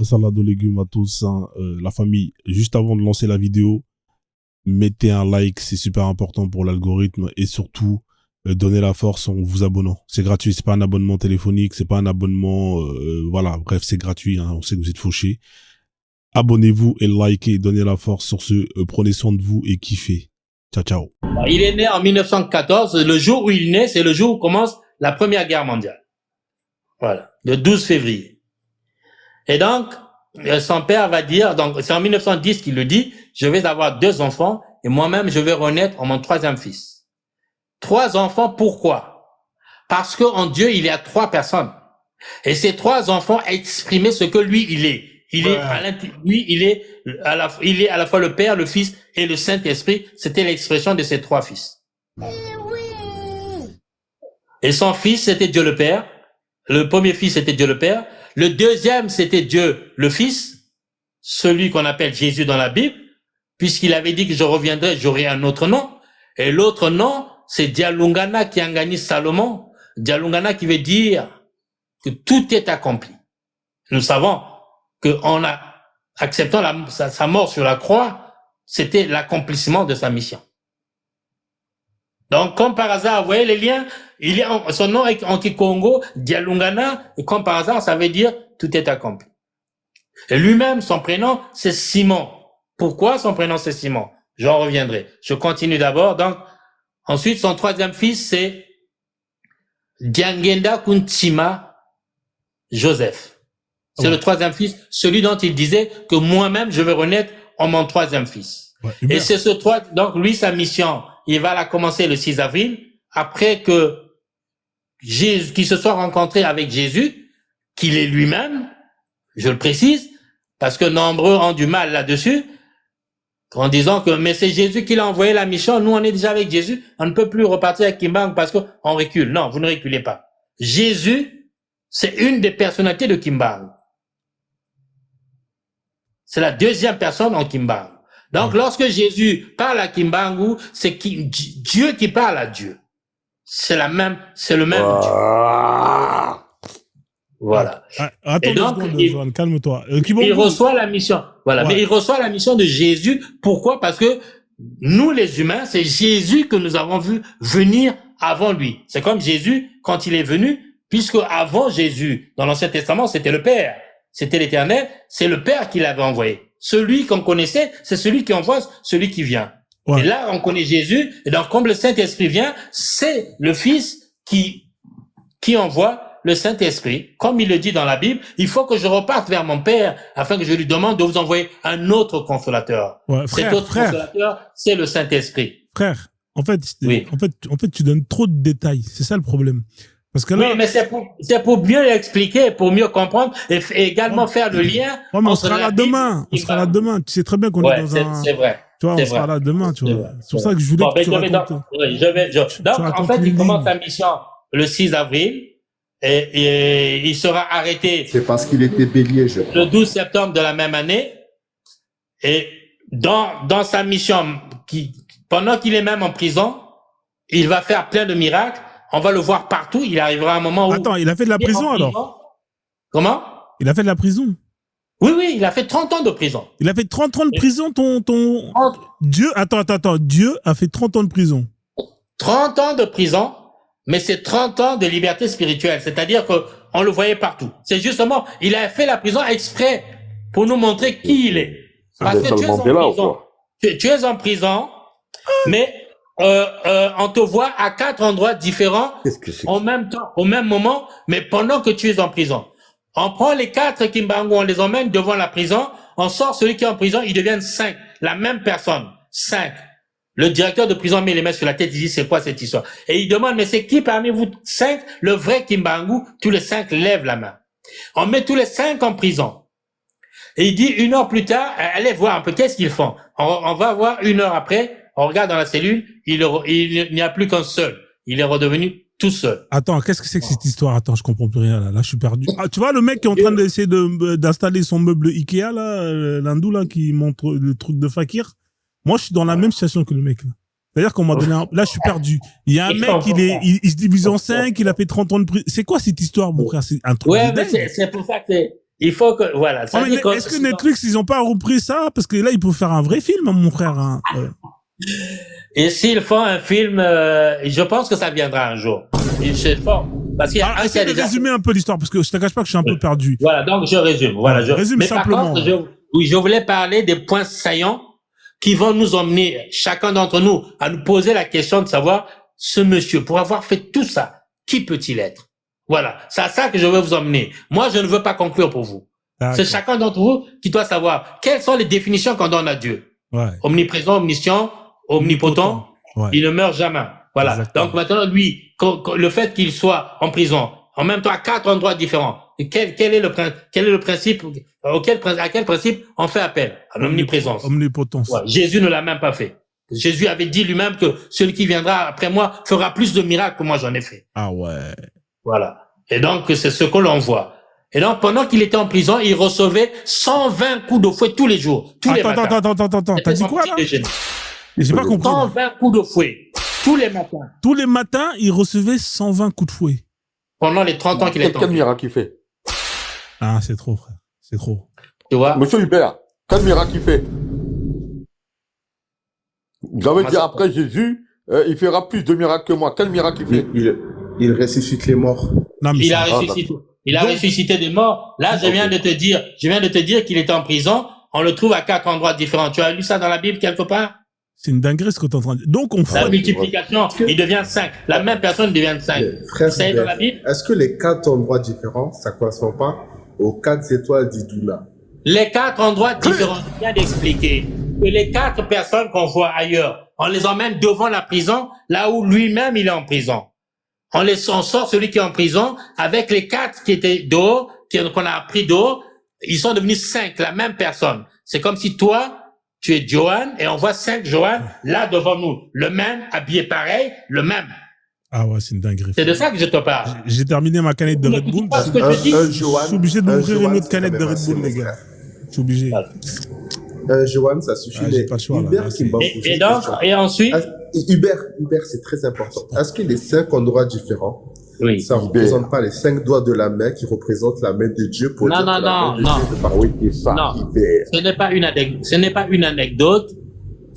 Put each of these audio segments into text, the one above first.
salade aux légumes à tous, hein, la famille. Juste avant de lancer la vidéo, mettez un like, c'est super important pour l'algorithme et surtout donnez la force en vous abonnant. C'est gratuit, c'est pas un abonnement téléphonique, c'est pas un abonnement, voilà, bref, c'est gratuit. Hein, on sait que vous êtes fauchés. Abonnez-vous et likez, donnez la force sur ce. Prenez soin de vous et kiffez. Ciao, ciao. Il est né en 1914. Le jour où il naît, c'est le jour où commence la Première Guerre mondiale. Voilà, le 12 février. Et donc, son père va dire, donc c'est en 1910 qu'il le dit, je vais avoir 2 enfants et moi-même je vais renaître en mon 3e fils. 3 enfants, pourquoi? Parce que en Dieu, il y a 3 personnes. Et ces 3 enfants exprimaient ce que lui, il est. Il est il est à la fois le Père, le Fils et le Saint-Esprit. C'était l'expression de ces 3 fils. Et son fils, c'était Dieu le Père. Le premier fils, c'était Dieu le Père. Le deuxième, c'était Dieu le Fils, celui qu'on appelle Jésus dans la Bible, puisqu'il avait dit que je reviendrai, j'aurai un autre nom. Et l'autre nom, c'est Dialungana qui a gagné Salomon. Dialungana qui veut dire que tout est accompli. Nous savons que acceptant sa mort sur la croix, c'était l'accomplissement de sa mission. Donc, comme par hasard, vous voyez les liens, son nom est en Kikongo, Dialungana, et comme par hasard, ça veut dire tout est accompli. Et lui-même, son prénom, c'est Simon. Pourquoi son prénom, c'est Simon? J'en reviendrai. Je continue d'abord. Donc, ensuite, son 3e fils, c'est Diangenda Kuntsima Joseph. C'est le 3e fils, celui dont il disait que moi-même, je vais renaître en mon 3e fils. Ouais, et c'est donc lui, sa mission, il va la commencer le 6 avril, après que Jésus, qu'il se soit rencontré avec Jésus, qu'il est lui-même, je le précise, parce que nombreux ont du mal là-dessus, en disant que, mais c'est Jésus qui l'a envoyé la mission, nous on est déjà avec Jésus, on ne peut plus repartir avec Kimbangu parce qu'on recule. Non, vous ne reculez pas. Jésus, c'est une des personnalités de Kimbangu. C'est la 2e personne en Kimbangu. Donc, lorsque Jésus parle à Kimbangu, c'est Dieu qui parle à Dieu. C'est le même Dieu. Voilà. Attends, donc, Johan, calme-toi. Il reçoit la mission. Voilà. Ouais. Mais il reçoit la mission de Jésus. Pourquoi? Parce que nous, les humains, c'est Jésus que nous avons vu venir avant lui. C'est comme Jésus, quand il est venu, puisque avant Jésus, dans l'Ancien Testament, c'était le Père. C'était l'Éternel. C'est le Père qui l'avait envoyé. Celui qu'on connaissait, c'est celui qui envoie celui qui vient. Ouais. Et là, on connaît Jésus. Et donc, comme le Saint-Esprit vient, c'est le Fils qui envoie le Saint-Esprit. Comme il le dit dans la Bible, il faut que je reparte vers mon Père afin que je lui demande de vous envoyer un autre consolateur. Ouais, Cet autre consolateur, c'est le Saint-Esprit. Frère, en fait, tu donnes trop de détails. C'est ça le problème. Parce que là, oui, mais c'est pour mieux expliquer, pour mieux comprendre et également faire le lien. Ouais, mais on sera là demain. On sera là demain. Tu sais très bien qu'on est dans un. C'est vrai. Tu vois, on sera là demain, tu vois. C'est pour ça que je voulais que tu racontes. Donc, en fait, il commence sa mission le 6 avril et il sera arrêté. C'est parce qu'il était bélier, je crois. Le 12 septembre de la même année. Et dans sa mission, pendant qu'il est même en prison, il va faire plein de miracles. On va le voir partout. Il arrivera un moment où... Attends, il a fait de la prison alors? Comment? Il a fait de la prison? Oui, il a fait 30 ans de prison. Il a fait 30 ans de prison, Dieu, attends, Dieu a fait 30 ans de prison. 30 ans de prison, mais c'est 30 ans de liberté spirituelle. C'est-à-dire que on le voyait partout. C'est justement, il a fait la prison exprès pour nous montrer qui il est. Parce que tu es en prison. Tu es en prison, mais on te voit à 4 endroits différents en même temps, au même moment, mais pendant que tu es en prison. On prend les 4 Kimbangu, on les emmène devant la prison, on sort celui qui est en prison, ils deviennent 5. La même personne. 5. Le directeur de prison met les mains sur la tête, il dit c'est quoi cette histoire? Et il demande, mais c'est qui parmi vous 5, le vrai Kimbangu? Tous les 5 lèvent la main. On met tous les 5 en prison. Et il dit 1 heure plus tard, allez voir un peu qu'est-ce qu'ils font. On va voir 1 heure après, on regarde dans la cellule, il n'y a plus qu'un seul. Il est redevenu tout seul. Attends, qu'est-ce que c'est que cette histoire? Attends, je comprends plus rien là. Là, je suis perdu. Ah, tu vois le mec qui est en train d'essayer d'installer son meuble Ikea là, l'hindou là qui montre le truc de Fakir. Moi, je suis dans la même situation que le mec là. C'est-à-dire qu'on m'a donné là, je suis perdu. Il y a un mec, il se divise en 5, il a fait 30 ans de prison. C'est quoi cette histoire, mon frère? C'est un truc mais c'est pour ça que il faut que, voilà. Oh, est-ce que Netflix, ils ont pas repris ça? Parce que là, ils peuvent faire un vrai film, mon frère. Hein. Et s'ils font un film, je pense que ça viendra un jour. Ils se font. Parce qu'il y a essaie de résumer un peu l'histoire, parce que je te cache pas que je suis un peu perdu. Voilà, donc je résume. Voilà, je résume simplement. Par contre, je voulais parler des points saillants qui vont nous emmener, chacun d'entre nous, à nous poser la question de savoir, ce monsieur, pour avoir fait tout ça, qui peut-il être? Voilà, c'est à ça que je veux vous emmener. Moi, je ne veux pas conclure pour vous. C'est chacun d'entre vous qui doit savoir quelles sont les définitions qu'on donne à Dieu. Ouais. Omniprésent, omniscient, omnipotent, ouais. Il ne meurt jamais. Voilà. Exactement. Donc maintenant, lui, le fait qu'il soit en prison, en même temps à 4 endroits différents, quel est le principe, à quel principe on fait appel? À l'omniprésence. Omnipotence. Ouais. Jésus ne l'a même pas fait. Jésus avait dit lui-même que celui qui viendra après moi fera plus de miracles que moi j'en ai fait. Ah ouais. Voilà. Et donc, c'est ce que l'on voit. Et donc, pendant qu'il était en prison, il recevait 120 coups de fouet tous les jours, tous les matins. Attends. T'as dit quoi, là? J'ai pas compris. 120 coups de fouet, tous les matins. Tous les matins, il recevait 120 coups de fouet. Pendant les 30 ans qu'il était en prison. Quel miracle il fait? Ah, c'est trop, frère. C'est trop. Tu vois? Monsieur Hubert, quel miracle il fait? Vous avez dit après Jésus, il fera plus de miracles que moi. Quel miracle il fait? Il ressuscite les morts. Non, mais il a ressuscité des morts. Là, je viens de te dire qu'il était en prison. On le trouve à 4 endroits différents. Tu as lu ça dans la Bible quelque part? C'est une dinguerie ce que tu es en train de dire. Donc, la multiplication, il devient 5. La même personne devient 5. Frère, ça est dans la Bible? Est-ce que les 4 endroits différents, ça ne correspond pas aux 4 étoiles d'Idoula? Les 4 endroits différents, je viens d'expliquer que les 4 personnes qu'on voit ailleurs, on les emmène devant la prison, là où lui-même il est en prison. On sort celui qui est en prison avec les 4 qui étaient dehors, qu'on a pris dehors, ils sont devenus 5, la même personne. C'est comme si toi, tu es Johan et on voit 5 Johan là devant nous. Le même, habillé pareil, le même. Ah ouais, c'est une dinguerie. C'est de ça que je te parle. J'ai terminé ma canette de Red Bull. Je suis obligé d'ouvrir une autre canette de Red Bull, les gars. Je suis obligé. Johan, ça suffit. J'ai pas le choix, Hubert qui m'a et donc, et ensuite? Hubert, c'est très important. Est-ce que les 5 endroits différents, oui, ça ne représente pas les 5 doigts de la main qui représentent la main de Dieu pour non. Ce n'est pas une anecdote.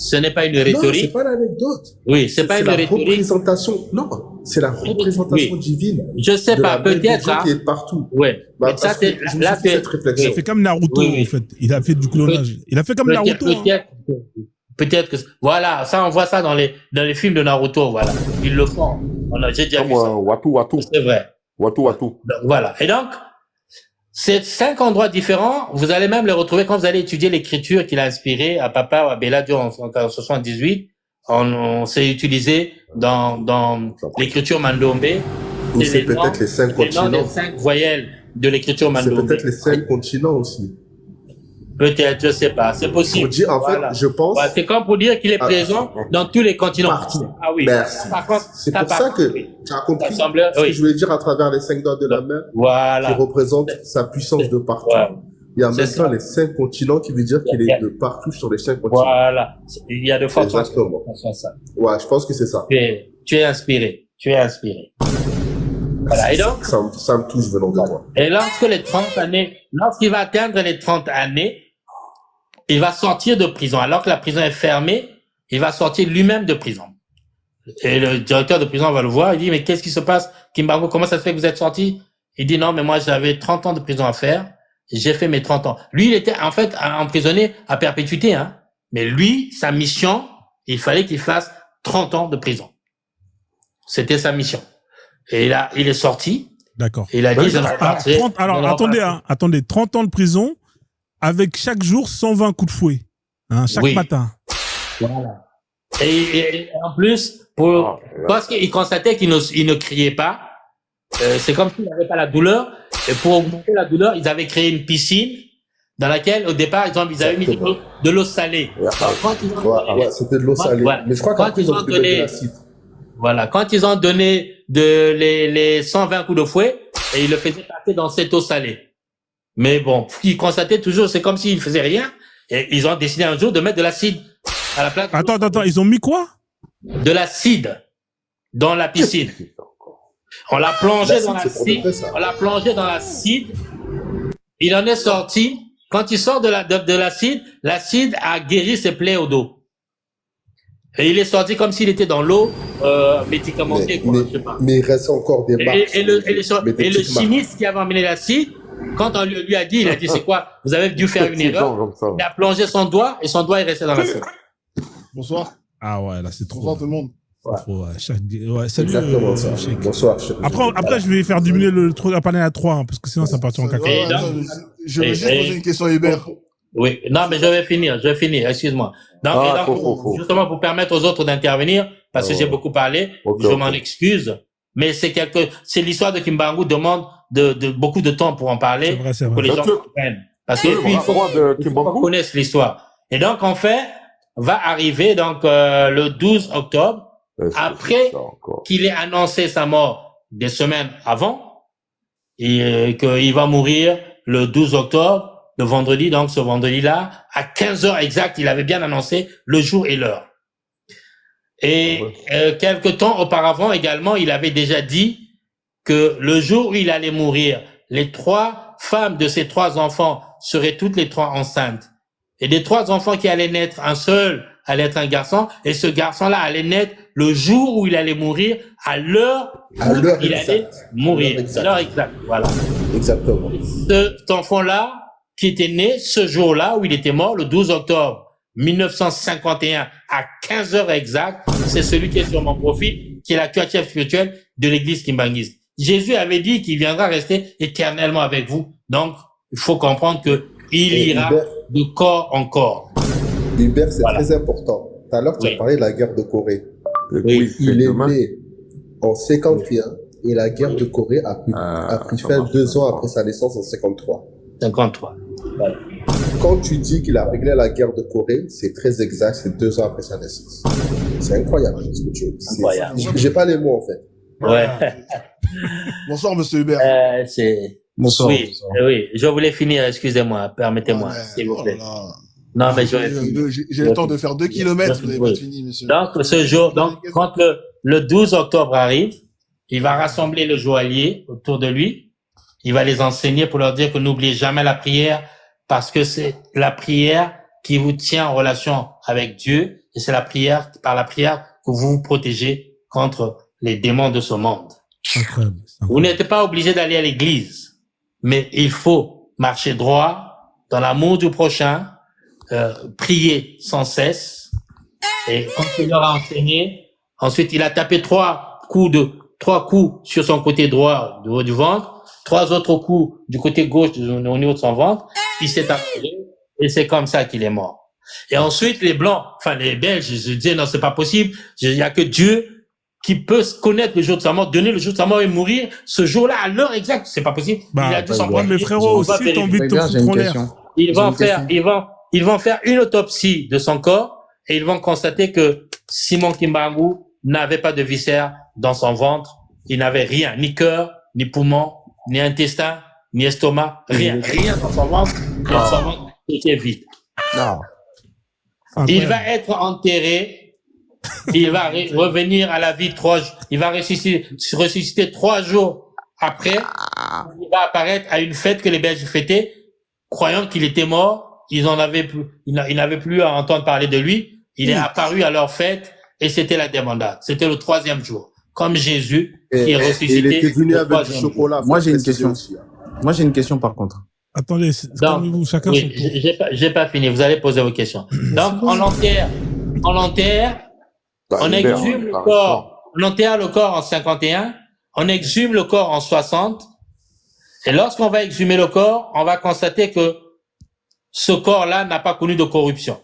Ce n'est pas une rhétorique. Non, c'est pas l'anecdote. Oui, c'est pas une rhétorique. Représentation. Non, c'est la représentation divine. Je sais pas, peut-être. Qui est partout. Ouais. Bah, ça, c'est, là, cette réflexion. Il a fait comme Naruto, en fait. Il a fait du clonage. Il a fait comme Naruto. Peut-être que, voilà, ça, on voit ça dans les films de Naruto, voilà. Ils le font. J'ai déjà vu ça. Watu. C'est vrai. Watu. Donc, voilà. Et donc, ces 5 endroits différents, vous allez même les retrouver quand vous allez étudier l'écriture qu'il a inspirée à Papa ou à Belladieu en 78. On s'est utilisé dans l'écriture Mandombe. Ou c'est peut-être les 5 continents. Les 5 voyelles de l'écriture Mandombe. C'est peut-être les 5 continents aussi. Peut-être, je sais pas, c'est possible. Pour dire, en fait, je pense. Ouais, c'est comme pour dire qu'il est présent dans tous les continents. Partout. Ah oui. Merci. C'est pour ça que tu as compris ce que je voulais dire à travers les 5 doigts de la main. Voilà. Qui représentent sa puissance de partout. Ouais. Il y a même pas les 5 continents qui veut dire qu'il est de partout sur les 5 continents. Voilà. Il y a de fortes chances. Exactement. Ouais, je pense que c'est ça. Tu es inspiré. Voilà. Et donc, ça me touche venant de moi. Et lorsqu'il va atteindre les 30 années, il va sortir de prison. Alors que la prison est fermée, il va sortir lui-même de prison. Et le directeur de prison va le voir, il dit, mais qu'est-ce qui se passe? Kimbangu, comment ça se fait que vous êtes sorti? Il dit, non, mais moi, j'avais 30 ans de prison à faire. J'ai fait mes 30 ans. Lui, il était, en fait, emprisonné à perpétuité, hein. Mais lui, sa mission, il fallait qu'il fasse 30 ans de prison. C'était sa mission. Et là, il est sorti. D'accord. Il a dit, alors, attendez, 30 ans de prison, avec chaque jour 120 coups de fouet, hein, chaque matin. Voilà. Et en plus, parce qu'il constatait qu'il ne criait pas, c'est comme s'il n'avait pas la douleur. Et pour augmenter la douleur, ils avaient créé une piscine dans laquelle, au départ, ils avaient mis de l'eau salée. C'était de l'eau salée. Mais je crois qu'après, ils ont donné de l'acide. Voilà. Quand ils ont donné les 120 coups de fouet, et ils le faisaient passer dans cette eau salée. Mais bon, ils constataient toujours, c'est comme s'ils faisaient rien. Et ils ont décidé un jour de mettre de l'acide à la place. Attends, ils ont mis quoi? De l'acide dans la piscine. On l'a plongé dans l'acide. On l'a plongé dans l'acide. Il en est sorti. Quand il sort de l'acide a guéri ses plaies au dos. Et il est sorti comme s'il était dans l'eau médicamentée. Mais il reste encore des marques. Et le chimiste qui avait emmené l'acide, quand on lui a dit, c'est quoi? Vous avez dû faire une erreur. Il a plongé son doigt et son doigt est resté dans l'acide. Bonsoir. Ah ouais, là, c'est trop. Bonsoir tout le monde. Ouais, salut. Exactement ça. Bonsoir. Après, je vais faire diminuer la panel à 3, hein, parce que sinon, ça part en caca. Je vais juste poser une question à Hubert. Oui, non, mais je vais finir, excuse-moi. Donc, justement, pour permettre aux autres d'intervenir, parce que j'ai beaucoup parlé, je m'en excuse, mais c'est l'histoire de Kimbangu demande de beaucoup de temps pour en parler, c'est vrai. pour que les gens comprennent. Parce que puis, il faut qu'on connaisse l'histoire. Et donc, en fait, va arriver, donc, le 12 octobre, après qu'il ait annoncé sa mort des semaines avant, et qu'il va mourir le 12 octobre, le vendredi, donc ce vendredi-là, à 15h exact, il avait bien annoncé le jour et l'heure. Et quelque temps auparavant également, il avait déjà dit que le jour où il allait mourir, les 3 femmes de ses 3 enfants seraient toutes les 3 enceintes. Et des 3 enfants qui allaient naître, un seul allait être un garçon, et ce garçon-là allait naître le jour où il allait mourir, à l'heure où il allait mourir. À l'heure exacte, voilà. Exactement. Cet enfant-là, qui était né ce jour-là où il était mort, le 12 octobre 1951 à 15h exact, c'est celui qui est sur mon profil, qui est l'actuel chef spirituel de l'église kimbangiste. Jésus avait dit qu'il viendra rester éternellement avec vous. Donc, il faut comprendre que il ira de corps en corps. Hubert, c'est très important. Tout à l'heure, tu as parlé de la guerre de Corée. Oui. Il est né en 51 et la guerre de Corée a pris fin 2 ans après sa naissance en 53. 53. Voilà. Quand tu dis qu'il a réglé la guerre de Corée, c'est très exact, c'est 2 ans après sa naissance. C'est incroyable ce que tu dis. Incroyable. J'ai pas les mots en fait. Ouais. Bonsoir monsieur Hubert. Bonsoir. Oui, je voulais finir, excusez-moi, permettez-moi, s'il vous plaît. Non, mais j'ai le temps de faire 2 kilomètres, vous n'avez pas fini, monsieur. Donc, ce jour, quand le 12 octobre arrive, il va rassembler le joaillier autour de lui. Il va les enseigner pour leur dire que n'oubliez jamais la prière, parce que c'est la prière qui vous tient en relation avec Dieu, et c'est par la prière que vous vous protégez contre les démons de ce monde. Incroyable. Vous n'êtes pas obligé d'aller à l'église, mais il faut marcher droit dans l'amour du prochain, prier sans cesse. Et quand il leur a enseigné, ensuite il a tapé 3 coups sur son côté droit du ventre, 3 autres coups du côté gauche au niveau de son ventre. Il s'est appelé et c'est comme ça qu'il est mort. Et ensuite les Blancs, enfin les Belges, je disais non, c'est pas possible. Il y a que Dieu qui peut connaître le jour de sa mort, donner le jour de sa mort et mourir ce jour-là à l'heure exacte. C'est pas possible. Il a dû s'en prendre. Mais frérot, si t'as envie de te foutre en l'air. Ils vont faire une autopsie de son corps et ils vont constater que Simon Kimbangu n'avait pas de viscères dans son ventre. Il n'avait rien, ni cœur, ni poumon, ni intestin, ni estomac, rien dans son ventre. Dans son ventre était vide. Il va être enterré. Il va revenir à la vie il va ressusciter 3 jours après. Il va apparaître à une fête que les Belges fêtaient, croyant qu'il était mort. Ils n'avaient plus à entendre parler de lui. Il est apparu à leur fête et c'était la débandade. C'était le 3e jour. Comme Jésus qui est ressuscité. Il était venu avec du chocolat. Moi, j'ai une question. Moi, j'ai une question par contre. Attendez, calmez-vous, chacun son tour. J'ai pas fini. Vous allez poser vos questions. Donc, on l'enterre, on exhume le corps. On enterre le corps en 51. On exhume le corps en 60. Et lorsqu'on va exhumer le corps, on va constater que ce corps-là n'a pas connu de corruption.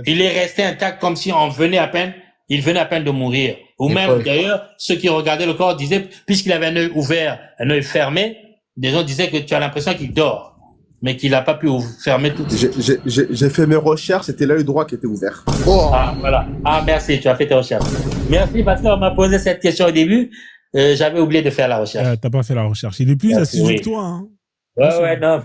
Il est resté intact comme si il venait à peine de mourir. Ou même, d'ailleurs, ceux qui regardaient le corps disaient, puisqu'il avait un œil ouvert, un œil fermé, des gens disaient que tu as l'impression qu'il dort, mais qu'il n'a pas pu fermer tout. J'ai fait mes recherches, c'était l'œil droit qui était ouvert. Ah, voilà. Ah, merci, tu as fait tes recherches. Merci, parce qu'on m'a posé cette question au début. J'avais oublié de faire la recherche. T'as pas fait la recherche. Il est plus assidu que toi, hein. Ouais, non.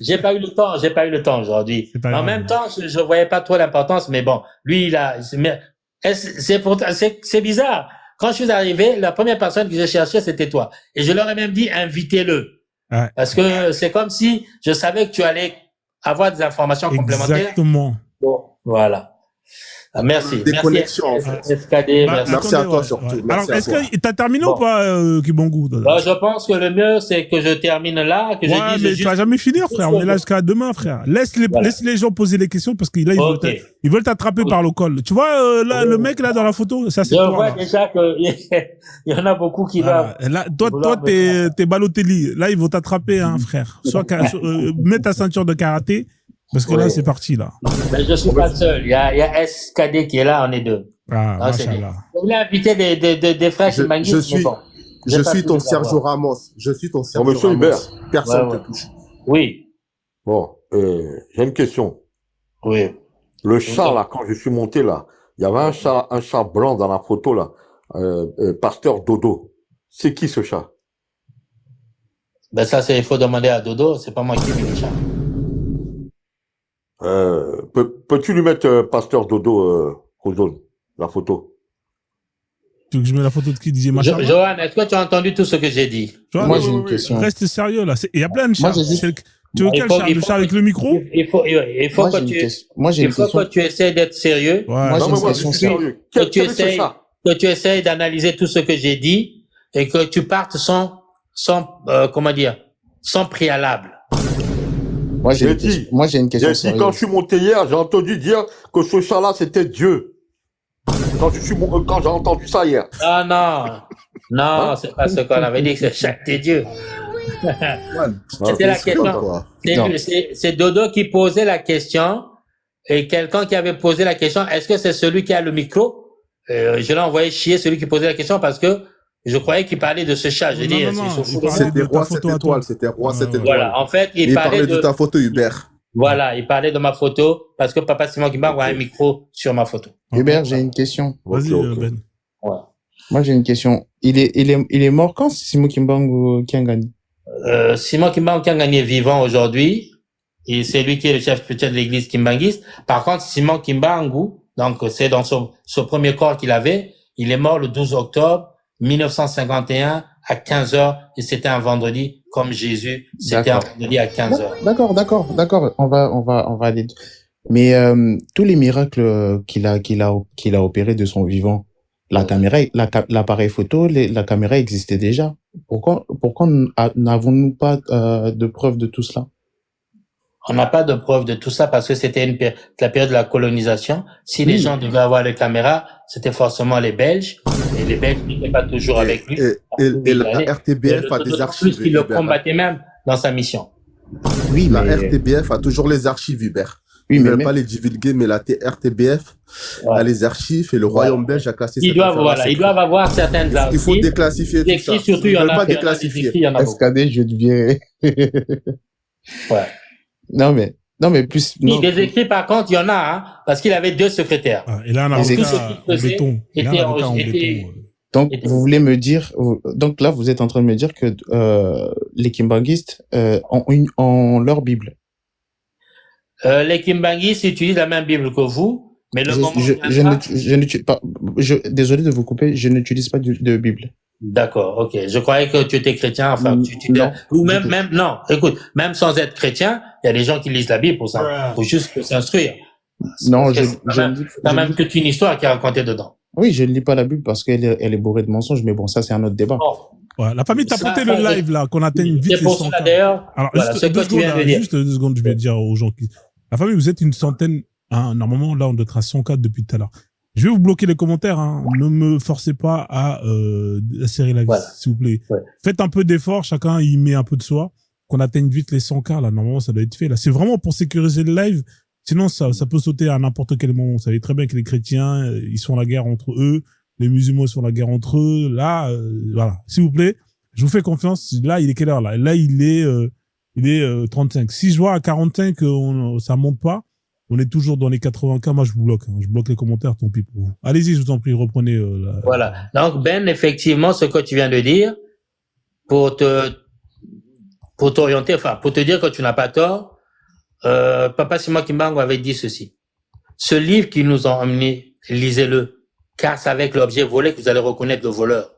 J'ai pas eu le temps aujourd'hui. En même temps, je voyais pas trop l'importance, mais bon, lui, c'est bizarre. Quand je suis arrivé, la première personne que j'ai cherchée, c'était toi. Et je leur ai même dit, invitez-le. Ouais. Parce que c'est comme si je savais que tu allais avoir des informations complémentaires. Exactement. Bon, voilà. Merci. Déconnexion, en Merci, fait. SKD. Bah, merci. Merci à toi, ouais, surtout. ouais. Merci Alors, à est-ce toi. que t'as terminé Bon. ou pas, Kibongo? Je pense que le mieux, c'est que je termine là, que Ouais, je dise mais juste... tu vas jamais finir, frère. On est là jusqu'à demain, frère. Laisse les gens poser les questions parce que là, ils veulent t'attraper par le col. Tu vois, là, le mec, là, dans la photo, ça, c'est Je toi, vois là. déjà qu'il y en a beaucoup qui Voilà. doivent... Là, toi, t'es Balotelli. Là, ils vont t'attraper, hein, frère. Mets ta ceinture de karaté, parce que là, c'est parti, là. Mais je suis pas seul. Il y a SKD qui est là, on est deux. Ah, Ah, c'est machallah. Je voulais inviter des frères qui m'animent, mais bon. Je J'ai pas suis pu ton les Sergio avoir. Ramos. Je suis ton Bon, Sergio monsieur Ramos. Hubert. Personne Ouais, te touche. Oui, Bon, j'ai une question. oui. Le chat, là, quand je suis monté, là, il y avait un chat blanc dans la photo, là. Pasteur Dodo. C'est qui ce chat? Ben ça, il faut demander à Dodo, c'est pas moi qui mets le chat. Peux-tu lui mettre Pasteur Dodo, Ozone, la photo? Tu veux que je mette la photo de qui disait machallah? Johan, est-ce que tu as entendu tout ce que j'ai dit? Johan, Moi, j'ai une question. Reste sérieux, là. Il y a plein de chats. Moi, j'ai juste- Tu veux quel chat? Le chat avec le micro? Il faut Moi, que j'ai une tu... question. Moi, j'ai Il une faut question. que tu essaies d'être sérieux, Ouais. Moi, j'ai Non, une mais moi, je question suis sérieuse. sérieux. que Quel est ce essayes, chat? que tu essayes d'analyser tout ce que j'ai dit et que tu partes sans préalable. Moi, j'ai J'ai une dit- question. Moi, j'ai une question J'ai dit, quand je sérieuse. suis monté hier, j'ai entendu dire que ce chat-là, c'était Dieu. Quand j'ai entendu ça hier. Ah non, c'est pas ce qu'on avait dit, que c'est chaque des dieux. C'était la C'est question. quoi? Non. C'est Dodo qui posait la question et quelqu'un qui avait posé la question, est-ce que c'est celui qui a le micro? Je l'ai envoyé chier celui qui posait la question parce que je croyais qu'il parlait de ce chat. J'ai dit, Non, il se fout il de moi. parlait C'était de ta Roi photo 7 à toi. étoiles. C'était Roi 7 étoiles. Voilà, en fait, il Il parlait parlait de ta photo, Hubert. Voilà, il parlait de ma photo parce que Papa Simon Kimba a un micro sur ma photo. Hubert, j'ai une question. Vas-y, Ok. Ben. Ouais. Moi, j'ai une question. Il est mort quand, Simon Kimbangu Kiangani? Simon Kimbangu Kiangani est vivant aujourd'hui et c'est lui qui est le chef spirituel de l'église kimbangiste. Par contre, Simon Kimbangu, donc c'est dans ce premier corps qu'il avait, il est mort le 12 octobre 1951 à 15h et c'était un vendredi comme Jésus, c'était un D'accord. vendredi à 15h. D'accord. On va aller. Mais tous les miracles qu'il a opérés de son vivant, l'appareil photo, la caméra existait déjà. Pourquoi n'avons-nous pas de preuves de tout cela? On n'a pas de preuve de tout ça parce que c'était la période de la colonisation. Si les gens devaient avoir les caméras, c'était forcément les Belges. Et les Belges n'étaient pas toujours avec lui. Et la RTBF a des archives. Plus qu'il le Hubert. combattait même dans sa mission. Oui, La mais RTBF a toujours les archives, Hubert. oui, Ils mais ne veulent même- pas les divulguer, mais la RTBF Ouais. a les archives et le Royaume belge a cassé Ils cette doivent, information. ils doivent avoir certaines Il faut archives. déclassifier Les tout ça. écrits, surtout, il Ils y ne en veulent a. pas Il y en a des déclassifier. écrits, il y en a beaucoup. SKD, je te virer. Ouais. Non, mais plus, Oui, non. des écrits, par contre, il y en a, hein, parce qu'il avait 2 secrétaires. Ah, il a un Les avocat écrits en faisait béton. Il a un était avocat en était- béton. Donc, Et- vous voulez me dire, donc là, vous êtes en train de me dire que les kimbanguistes ont leur Bible. Les Kimbanguistes utilisent la même Bible que vous, mais le moment Je n'utilise pas. Désolé de vous couper, je n'utilise pas de Bible. D'accord, ok. Je croyais que tu étais chrétien, enfin, Non, ou du même, tout. non, écoute, même sans être chrétien, il y a des gens qui lisent la Bible pour ça, pour juste pour s'instruire. Non, Parce que c'est quand même toute une histoire qui est racontée dedans. Oui, je ne lis pas la Bible parce qu'elle est bourrée de mensonges, mais bon, ça, c'est un autre débat. Bon, Ouais, la famille t'a Ça, poté ça, le live, là, qu'on atteigne vite c'est les pour 100 cela cas. d'ailleurs, Alors, voilà, juste ce que deux tu secondes, viens de là, dire. juste 2 secondes, je vais dire aux gens qui... La famille, vous êtes une centaine, hein, normalement, là, on doit être à 104 depuis tout à l'heure. Je vais vous bloquer les commentaires, hein. Ne me forcez pas à serrer la vis, Voilà. s'il vous plaît. Ouais. Faites un peu d'effort, chacun y met un peu de soi, qu'on atteigne vite les 100 cas, là, normalement, ça doit être fait, là. C'est vraiment pour sécuriser le live, sinon, ça peut sauter à n'importe quel moment. Vous savez très bien que les chrétiens, ils se font la guerre entre eux, les musulmans, ils se font la guerre entre eux, là, voilà. S'il vous plaît, je vous fais confiance, là, il est quelle heure, là? Là, il est 35. Si je vois à 45, ça monte pas, on est toujours dans les 80K, moi je vous bloque. Hein. Je bloque les commentaires, tant pis pour vous. Allez-y, je vous en prie, reprenez. Voilà. Donc, Ben, effectivement, ce que tu viens de dire, pour t'orienter, enfin, pour te dire que tu n'as pas tort, Papa Simon Kimbangu avait dit ceci. Ce livre qu'ils nous ont emmené, lisez-le, car c'est avec l'objet volé que vous allez reconnaître le voleur.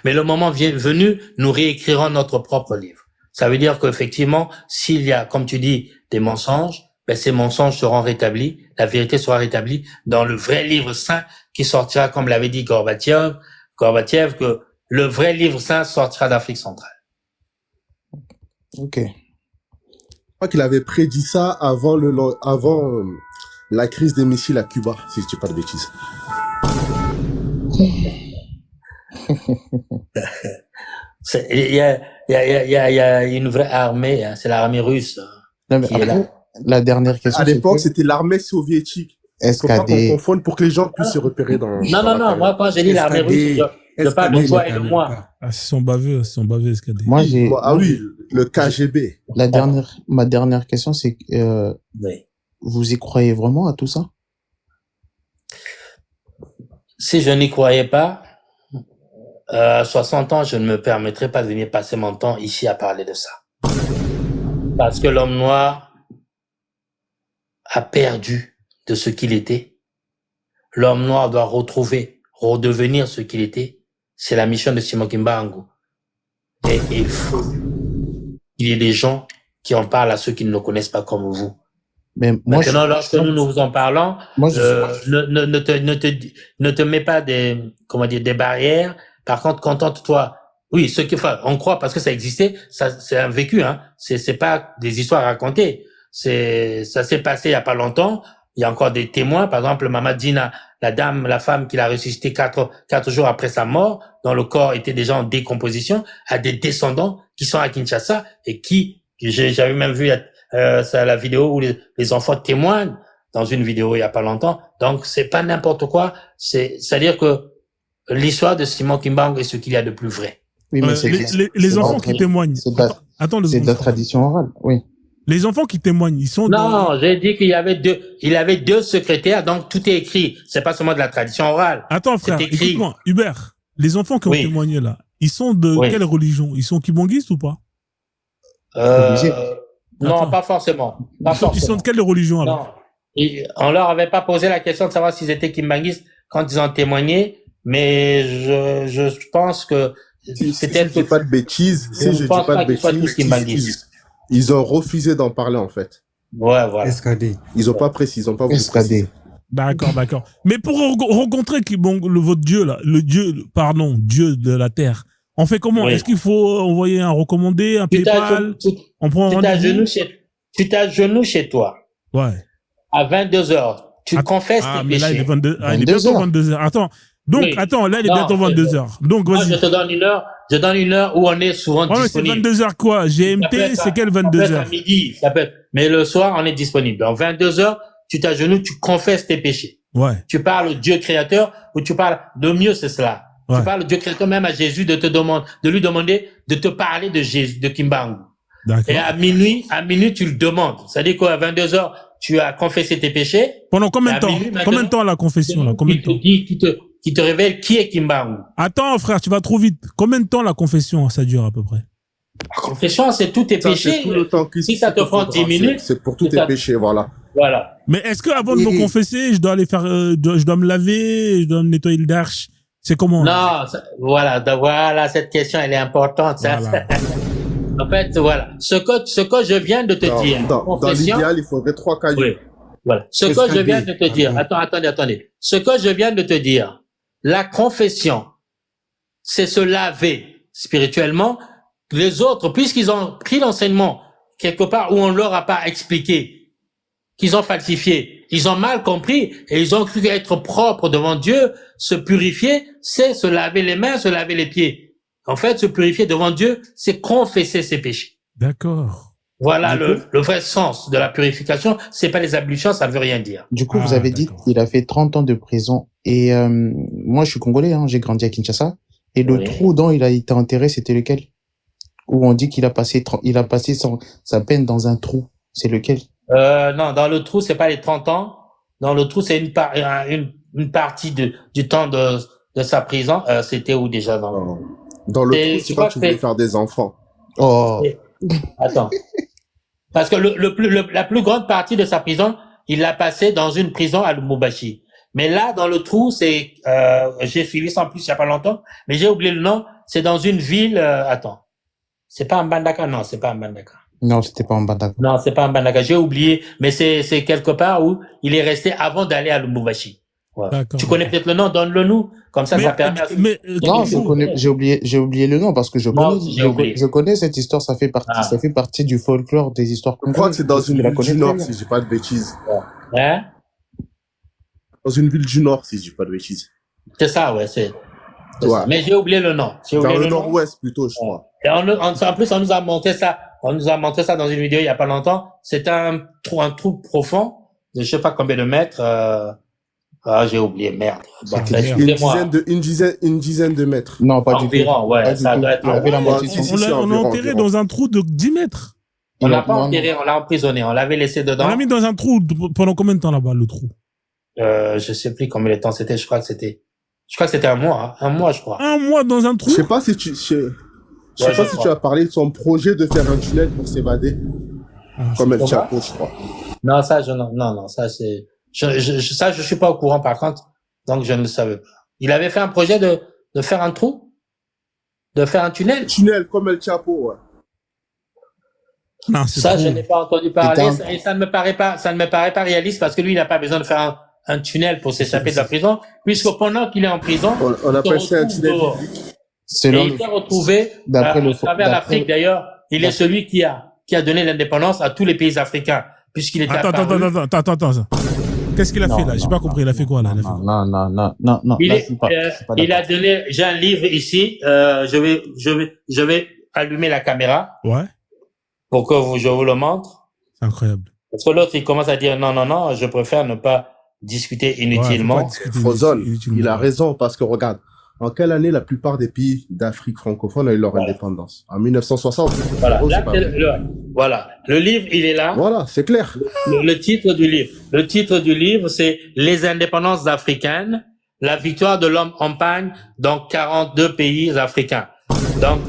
Mais le moment venu, nous réécrirons notre propre livre. Ça veut dire qu'effectivement, s'il y a, comme tu dis, des mensonges, ben ces mensonges seront rétablis, la vérité sera rétablie dans le vrai livre saint qui sortira, comme l'avait dit Gorbatchev, que le vrai livre saint sortira d'Afrique centrale. Ok. Je crois qu'il avait prédit ça avant la crise des missiles à Cuba, si je dis pas de bêtises. Il y a une vraie armée, hein, c'est l'armée russe Non, mais qui est là. après, la dernière question, À l'époque, c'était c'était l'armée soviétique. Il faut pas qu'on SKD. confonde pour que les gens puissent se repérer dans. Non, moi quand j'ai dit l'armée russe, je parle de toi et de moi. Ah, ils sont baveux, SKD. Moi, j'ai, Ah oui, le KGB. ma dernière question, c'est, Oui. vous y croyez vraiment à tout ça? Si je n'y croyais pas, à 60 ans, je ne me permettrais pas de venir passer mon temps ici à parler de ça. Parce que l'homme noir a perdu de ce qu'il était. L'homme noir doit redevenir ce qu'il était. C'est la mission de Simon Kimbangu. Et il faut qu'il y ait des gens qui en parlent à ceux qui ne le connaissent pas comme vous. Mais moi, Maintenant, lorsque nous vous en parlons, moi, ne te mets pas des barrières. Par contre, contente-toi. Oui, on croit parce que ça existait, ça, c'est un vécu, hein. C'est pas des histoires racontées. Ça s'est passé il y a pas longtemps. Il y a encore des témoins. Par exemple, Mama Dina, la femme qui l'a ressuscité 4 jours après sa mort, dont le corps était déjà en décomposition, a des descendants qui sont à Kinshasa et j'avais même vu la vidéo où les enfants témoignent dans une vidéo il y a pas longtemps. Donc, c'est pas n'importe quoi. C'est-à-dire que l'histoire de Simon Kimbangu est ce qu'il y a de plus vrai. oui, mais Les enfants qui témoignent. Attends c'est de la tradition orale, oui. Les enfants qui témoignent, ils sont Non, j'ai dit qu'il y avait deux secrétaires, donc tout est écrit. C'est pas seulement de la tradition orale. Attends, frère, écoute-moi, Hubert, les enfants qui ont témoigné là, ils sont de quelle religion? Ils sont kibonguistes ou pas? Non, pas forcément. Ils sont de quelle religion alors? Non. On leur avait pas posé la question de savoir s'ils étaient kimbanguistes quand ils ont témoigné, mais je pense que c'était. Si je dis pas de bêtises, ils ont refusé d'en parler en fait. Ouais, voilà. SKD. Ils ont pas précisé, ils ont pas voulu préciser. D'accord. Mais pour rencontrer votre Dieu là, Dieu de la terre, on fait comment? Est-ce qu'il faut envoyer un recommandé, un PayPal? On prend un rendez-vous? Tu t'agenouilles chez toi. Ouais. À 22h, tu confesses tes péchés. Mais là, il est bientôt 22h. Attends. Donc, là, il est bientôt 22h. Donc, vas-y. Moi, je donne une heure où on est souvent disponible. C'est 22h quoi? GMT, c'est quelle 22h? À midi, ça peut être. Mais le soir, on est disponible. En 22h, tu t'agenouilles, tu confesses tes péchés. Ouais. Tu parles au Dieu créateur ou tu parles, le mieux, c'est cela. Ouais. Tu parles au Dieu créateur même à Jésus de lui demander de te parler de Jésus, de Kimbangu. D'accord. Et à minuit, tu le demandes. C'est-à-dire qu'à 22h, tu as confessé tes péchés. Pendant combien de temps? Combien de temps la confession, là? Combien de temps? Qui te révèle qui est Kimbangu. Attends, frère, tu vas trop vite. Combien de temps la confession, ça dure à peu près? La confession, c'est tous tes péchés. Tout le temps si ça te prend 10 minutes. C'est pour tous tes péchés, voilà. Voilà. Mais est-ce que avant de me confesser, je dois aller faire, je dois me laver, je dois me nettoyer le darche? C'est comment? Non, voilà, cette question, elle est importante, ça. Voilà. En fait, voilà. Ce que je viens de te dire. Dans l'idéal, il faudrait 3 cailloux. Oui. Voilà. Ce que je viens de te dire. Attendez. Ce que je viens de te dire. La confession, c'est se laver spirituellement. Les autres, puisqu'ils ont pris l'enseignement quelque part où on leur a pas expliqué, qu'ils ont falsifié, ils ont mal compris et ils ont cru qu'être propre devant Dieu, se purifier, c'est se laver les mains, se laver les pieds. En fait, se purifier devant Dieu, c'est confesser ses péchés. D'accord. Voilà le vrai sens de la purification. C'est pas les ablutions, ça veut rien dire. Du coup, vous avez dit qu'il a fait 30 ans de prison. Et moi, je suis congolais, hein, j'ai grandi à Kinshasa. Et le trou dont il a été enterré, c'était lequel? Où on dit qu'il a passé sa peine dans un trou. C'est lequel? Non, dans le trou, c'est pas les 30 ans. Dans le trou, c'est une partie du temps de sa prison. C'était où déjà dans le trou, c'est quand tu voulais faire des enfants. Oh. Attends. Parce que la plus grande partie de sa prison, il l'a passé dans une prison à Lubumbashi. Mais là, dans le trou, c'est, j'ai suivi ça en plus il y a pas longtemps, mais j'ai oublié le nom. C'est dans une ville, C'est pas un Mbandaka, non, c'est pas un Mbandaka. Non, c'était pas en Mbandaka. Non, c'est pas un Mbandaka, j'ai oublié, mais c'est quelque part où il est resté avant d'aller à Lubumbashi. Ouais. Tu connais peut-être le nom, donne-le nous, comme ça, ça permet à... Non, j'ai oublié le nom parce que je connais cette histoire, ça fait partie du folklore des histoires. Je crois que c'est dans une ville du Nord, si je dis pas de bêtises. Hein? Dans une ville du Nord, si je dis pas de bêtises. C'est ça, ouais, c'est ça. Mais j'ai oublié le nom. Dans le Nord-Ouest, plutôt, je crois. Et en plus, on nous a montré ça dans une vidéo il y a pas longtemps. C'était un trou profond de je sais pas combien de mètres, j'ai oublié, merde. Bon, une dizaine de mètres. Non, pas du tout. Environ, ouais, ça doit être. On l'a enterré dans un trou de 10 mètres. On l'a pas enterré, on l'a emprisonné, on l'avait laissé dedans. On l'a mis dans un trou pendant combien de temps là-bas, le trou? Je sais plus combien de temps c'était, je crois que c'était un mois, je crois. Un mois dans un trou? Je sais pas si tu as parlé de son projet de faire un tunnel pour s'évader. Comme El Chapo, je crois. Non, ça, je suis pas au courant, par contre. Donc, je ne le savais pas. Il avait fait un projet de faire un trou? De faire un tunnel? Tunnel, comme El Chapo, ouais. Non, ça, je n'ai pas entendu parler. Et ça ne me paraît pas réaliste parce que lui, il n'a pas besoin de faire un tunnel pour s'échapper de la prison, puisque pendant qu'il est en prison, on appelle ça un tunnel. Et il s'est retrouvé, à travers l'Afrique d'ailleurs, il est celui qui a donné l'indépendance à tous les pays africains, puisqu'il était Attends. Qu'est-ce qu'il a fait là? J'ai pas compris. Il a fait quoi là? Non. Il a donné, j'ai un livre ici, je vais allumer la caméra. Ouais. Pour que je vous le montre. C'est incroyable. Parce que l'autre, il commence à dire non, je préfère ne pas discuter inutilement. Frozone, il a raison parce que regarde, en quelle année la plupart des pays d'Afrique francophone ont eu leur indépendance? En 1960. Voilà. Voilà. Le livre, il est là. Voilà, c'est clair. Le titre du livre. Le titre du livre, c'est Les indépendances africaines, la victoire de l'homme en pagne dans 42 pays africains. Donc,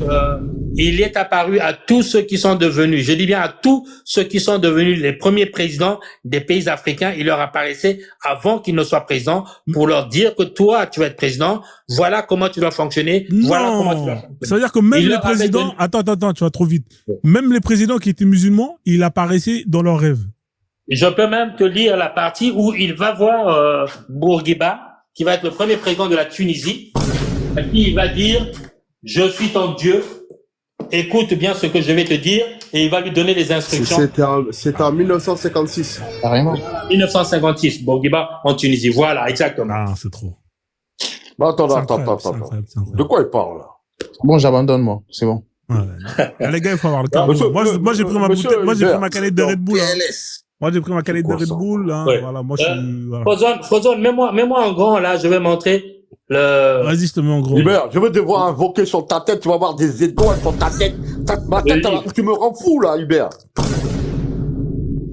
il est apparu à tous ceux qui sont devenus, je dis bien à tous ceux qui sont devenus les premiers présidents des pays africains, il leur apparaissait avant qu'ils ne soient présidents pour leur dire que toi, tu vas être président, voilà comment tu dois fonctionner, voilà comment tu dois fonctionner. Ça veut dire que même les présidents, attends, tu vas trop vite. Même les présidents qui étaient musulmans, il apparaissait dans leurs rêves. Je peux même te lire la partie où il va voir Bourguiba, qui va être le premier président de la Tunisie, à qui il va dire je suis ton Dieu, écoute bien ce que je vais te dire, et il va lui donner les instructions. C'était en 1956. Carrément. 1956, Bourguiba en Tunisie. Voilà, exactement. Ah, c'est trop. Bah, attends. De quoi il parle là? Bon, j'abandonne, moi. C'est bon. Ouais. Les gars, il faut avoir le carreau. Moi, j'ai pris ma bouteille, moi, j'ai pris ma canette de Red Bull. Moi, j'ai pris ma canette de Red Bull. Voilà, moi, je suis, voilà. Frozone, mets-moi en grand, là, je vais montrer Vas-y, je te mets en gros. Hubert, je veux te voir invoquer sur ta tête, tu vas avoir des étoiles sur ta tête. Ma tête, là, tu me rends fou, là, Hubert.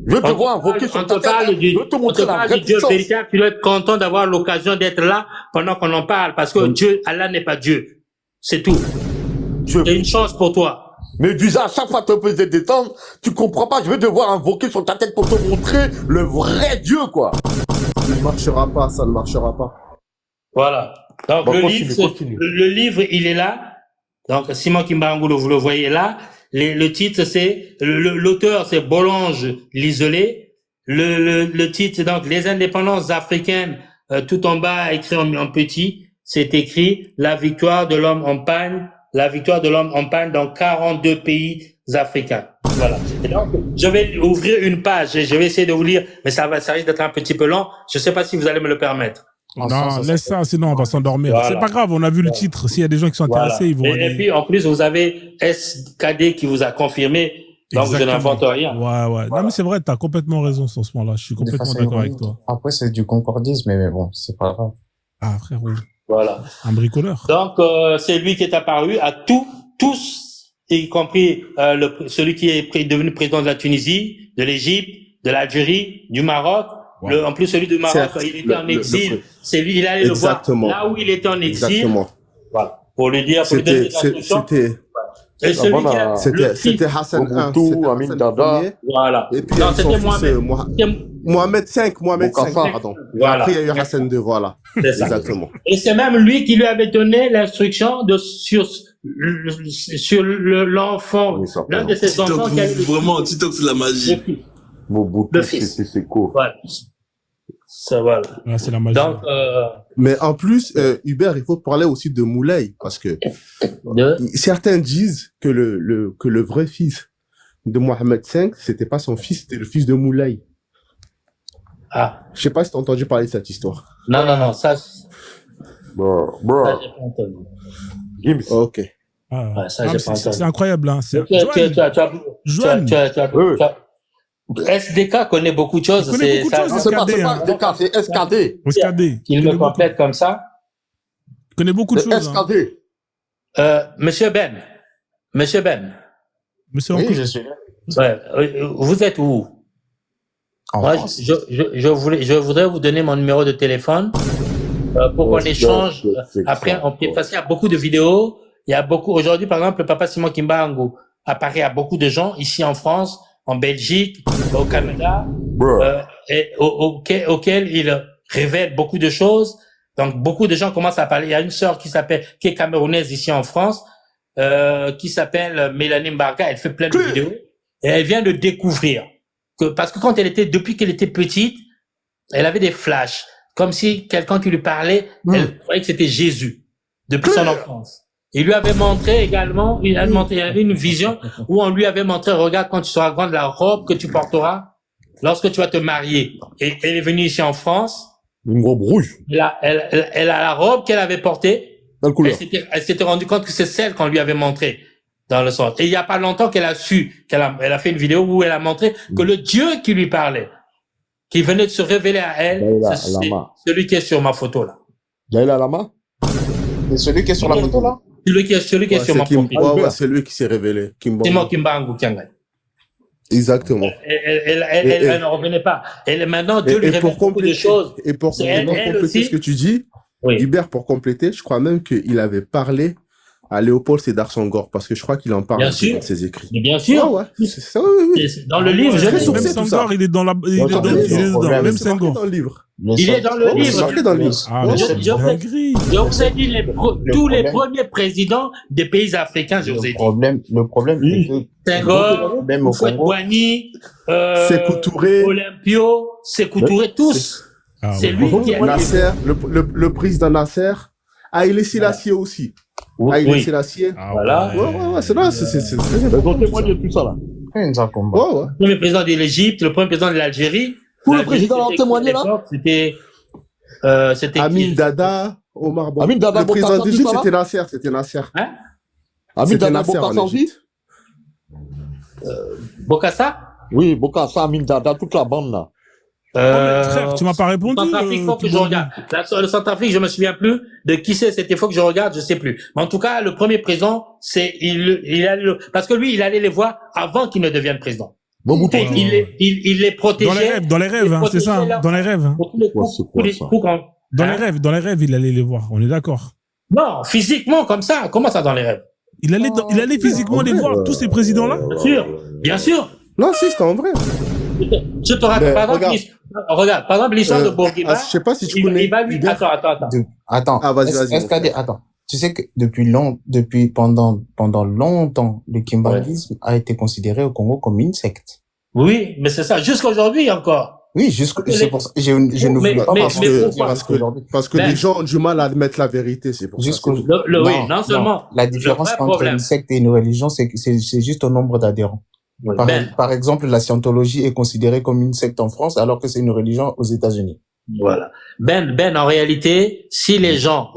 Je veux te voir invoquer sur ta tête. Je veux te montrer la vraie Dieu véritable. Tu dois être content d'avoir l'occasion d'être là pendant qu'on en parle, parce que Dieu, Allah n'est pas Dieu. C'est tout. C'est une chance pour toi. Mais Dusa, à chaque fois que tu peux te détendre, tu comprends pas, je veux te voir invoquer sur ta tête pour te montrer le vrai Dieu, quoi. Ça ne marchera pas. Voilà. Donc, le livre, il est là. Donc, Simon Kimbangulo, vous le voyez là. Le titre, c'est, l'auteur, c'est Bollange l'Isolé. Le titre, c'est donc Les indépendances africaines, tout en bas, écrit en petit. C'est écrit La victoire de l'homme en pagne dans 42 pays africains. Voilà. Et donc, je vais ouvrir une page et je vais essayer de vous lire, mais ça risque d'être un petit peu long. Je sais pas si vous allez me le permettre. Non, laisse ça, sinon on va s'endormir. Voilà. C'est pas grave, on a vu le titre. S'il y a des gens qui sont intéressés, ils vont aller... Et puis, en plus, vous avez SKD qui vous a confirmé, donc je n'invente rien. Ouais. Voilà. Non, mais c'est vrai, t'as complètement raison sur ce point-là. Je suis complètement d'accord avec toi. Après, c'est du concordisme, mais bon, c'est pas grave. Ah, frérot. Voilà. Un bricoleur. Donc, c'est lui qui est apparu à tous, y compris celui qui est devenu président de la Tunisie, de l'Égypte, de l'Algérie, du Maroc. Wow. En plus, celui du Maroc, il était en exil. C'est lui, il allait le voir là où il était en exil. Exactement. Voilà. Pour lui dire, pour lui donner des instructions. C'était Hassan I, Amin Dada. Voilà. Et puis, c'était Mohamed V, pardon. Voilà. Après, il y a eu Hassan II, voilà. C'est ça. Exactement. Et c'est même lui qui lui avait donné l'instruction sur l'enfant, Oui, ça l'un de ses enfants qui a eu Vraiment, TikTok, c'est la magie. Mobutu Le fils. Sese Seko. Voilà. Ça, voilà. Ouais, c'est la magie. Donc, Mais en plus, Hubert, il faut parler aussi de Moulay, parce que certains disent que le vrai fils de Mohamed V, c'était pas son fils, c'était le fils de Moulay. ah, Je sais pas si t'as entendu parler de cette histoire. non, ça, Bro, ça, bro. j'ai pas entendu. Gims. Ok. Ah, Ouais, ça, ah, j'ai mais pas entendu. c'est incroyable, hein. Tu SDK connaît beaucoup de choses. Il connaît beaucoup de choses, Non, c'est pas SKD, DK, c'est SKD. SKD. Il me complète comme ça. Il connaît beaucoup de C'est choses. Hein. SKD. Monsieur Ben. Monsieur Oui, Oncle. je suis là. Ouais, vous êtes où? En Moi, France. je voudrais vous donner mon numéro de téléphone pour qu'on échange. Après, parce qu'il y a beaucoup de vidéos. Il y a beaucoup. Aujourd'hui, par exemple, le papa Simon Kimbangu apparaît à beaucoup de gens ici en France, en Belgique, au Canada, et auquel il révèle beaucoup de choses. Donc, beaucoup de gens commencent à parler. Il y a une sœur qui est camerounaise ici en France, qui s'appelle Mélanie Mbarka. Elle fait plein de vidéos et elle vient de découvrir parce que depuis qu'elle était petite, elle avait des flashs, comme si quelqu'un qui lui parlait, elle croyait que c'était Jésus depuis son enfance. Il lui avait montré également, il avait une vision où on lui avait montré, regarde, quand tu seras grande, la robe que tu porteras lorsque tu vas te marier. Et elle est venue ici en France. Une robe rouge. Elle a la robe qu'elle avait portée. Quelle couleur? Elle s'était rendue compte que c'est celle qu'on lui avait montrée dans le sens. Et il y a pas longtemps qu'elle a su, elle a fait une vidéo où elle a montré que le Dieu qui lui parlait, qui venait de se révéler à elle, c'est celui qui est sur ma photo là. Laïla Lama? C'est celui qui est sur la photo, là? Celui qui est sur ma photo. C'est lui qui s'est révélé. Simon Kimbangu Kiangai. Exactement. Elle ne revenait pas. Et maintenant, Dieu lui révèle beaucoup de choses. Et pour compléter ce que tu dis, Hubert, pour compléter, je crois même qu'il avait parlé à Léopold Sédar Senghor, parce que je crois qu'il en parle dans ses écrits. Mais bien sûr. Ouais, c'est ça, oui. Dans le livre, je l'ai. Même Senghor, il est dans la, il est dedans. Même Senghor. Dans le livre. Il est dans le livre. C'est marqué dans le livre. Ah, mais c'est dinguerie. Je vous ai dit tous les premiers présidents des pays africains, je vous ai dit. Le problème, c'est que Senghor, Houphouët-Boigny, Sékou Touré, Olympio, Sékou Touré, tous. C'est lui qui a Nasser, le président Nasser, Haïlé Sélassié aussi. Haïlé Sélassié. Voilà. Ouais, c'est là, c'est très Ils ont important. témoigné de tout ça, là. Ouais. Le premier président de l'Égypte, le premier président de l'Algérie. Tous les présidents ont témoigné, là? C'était Amin Dada, Omar Bongo. Amin Dada, le président Bokassa, d'Égypte, tout ça, c'était Nasser. Hein? Amin Dada, Bokassa aussi? Bokassa? Oui, Bokassa, Amin Dada, toute la bande, là. Frère, tu m'as pas répondu. Centrafrique, faut que je regarde. Le Centrafrique, je me souviens plus de qui c'est. C'était, faut que je regarde, je sais plus. Mais en tout cas, le premier président, parce que lui, il allait les voir avant qu'il ne devienne président. Mobutu. Il les protégeait. Dans les rêves, hein, c'est ça, hein, dans les rêves. Hein. Dans les rêves, il allait les voir. On est d'accord. Non, physiquement, comme ça. Comment ça, dans les rêves? Il allait physiquement les voir, tous ces présidents-là? Bien sûr. Non, si, c'était en vrai. Je te raconte, par exemple, l'histoire de Bourguiba. Je sais pas si tu connais. Attends. Ah, vas-y. Attends. Tu sais que pendant longtemps, le kimbanguisme a été considéré au Congo comme une secte. Oui, mais c'est ça. Jusqu'à aujourd'hui encore. Oui, c'est pour ça. Je ne voulais pas parce que les gens ont du mal à admettre la vérité, c'est pour ça. Oui, non seulement. La différence entre une secte et une religion, c'est que c'est juste au nombre d'adhérents. Oui, par exemple, la scientologie est considérée comme une secte en France, alors que c'est une religion aux États-Unis. Voilà. En réalité, si les gens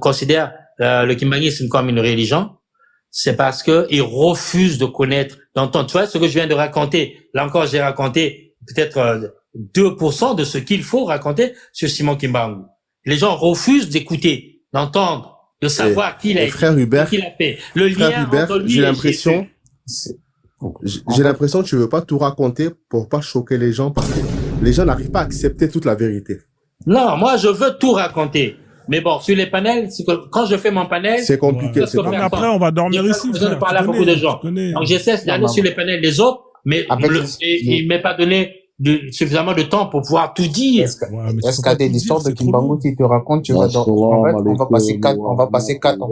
considèrent le kimbanguisme comme une religion, c'est parce que ils refusent de connaître, d'entendre. Tu vois, ce que je viens de raconter, là encore, j'ai raconté peut-être 2% de ce qu'il faut raconter sur Simon Kimbangu. Les gens refusent d'écouter, d'entendre, de savoir qui il a été, qu'il a fait. Le lien entre lui j'ai l'impression que tu veux pas tout raconter pour pas choquer les gens, parce que les gens n'arrivent pas à accepter toute la vérité. Non, moi, je veux tout raconter. Mais bon, sur les panels, quand je fais mon panel, c'est compliqué. Mais après, on va dormir ici. Je ne parle à beaucoup de gens. Donc, j'essaie d'aller sur les panels des autres, mais il m'est pas donné suffisamment de temps pour pouvoir tout dire. Est-ce qu'il y a des histoires de Kimbangu qui te racontent, tu vas dans, en fait, on va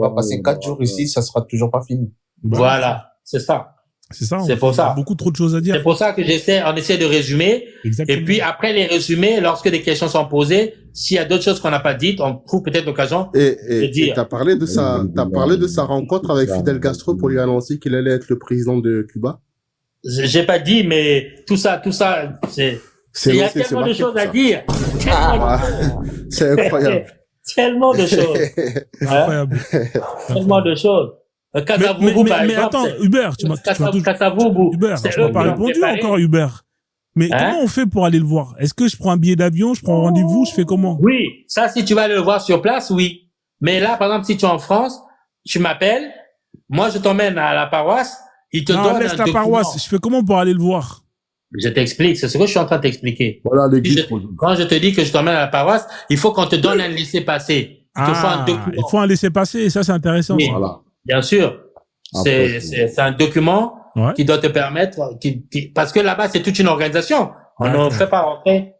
passer 4 jours ici, ça sera toujours pas fini. Voilà, c'est ça. C'est ça. C'est pour ça. Il y a beaucoup trop de choses à dire. C'est pour ça que on essaie de résumer. Exactement. Et puis après les résumés, lorsque des questions sont posées, s'il y a d'autres choses qu'on n'a pas dites, on trouve peut-être l'occasion de dire. Et t'as parlé de sa rencontre avec Fidel Castro pour lui annoncer qu'il allait être le président de Cuba. J'ai pas dit, mais tout ça, il y a tellement de choses à dire. C'est incroyable. Tellement de choses. Incroyable. Tellement de choses. Kasavubu, par exemple. Mais attends, Hubert, tu m'as pas répondu encore, Hubert. Mais comment on fait pour aller le voir? Est-ce que je prends un billet d'avion, je prends un rendez-vous, je fais comment? Oui, ça, si tu vas aller le voir sur place, oui. Mais là, par exemple, si tu es en France, tu m'appelles, moi, je t'emmène à la paroisse, il te donne un laisse la document. paroisse, je fais comment pour aller le voir? Je t'explique, c'est ce que je suis en train de t'expliquer. Voilà, Quand je te dis que je t'emmène à la paroisse, il faut qu'on te donne un laissez-passer. Il te faut un document. Il faut un laissez-passer, et ça, c'est intéressant. Oui. Voilà. Bien sûr. C'est un document qui doit te permettre, parce que là-bas, c'est toute une organisation. On ne fait pas rentrer,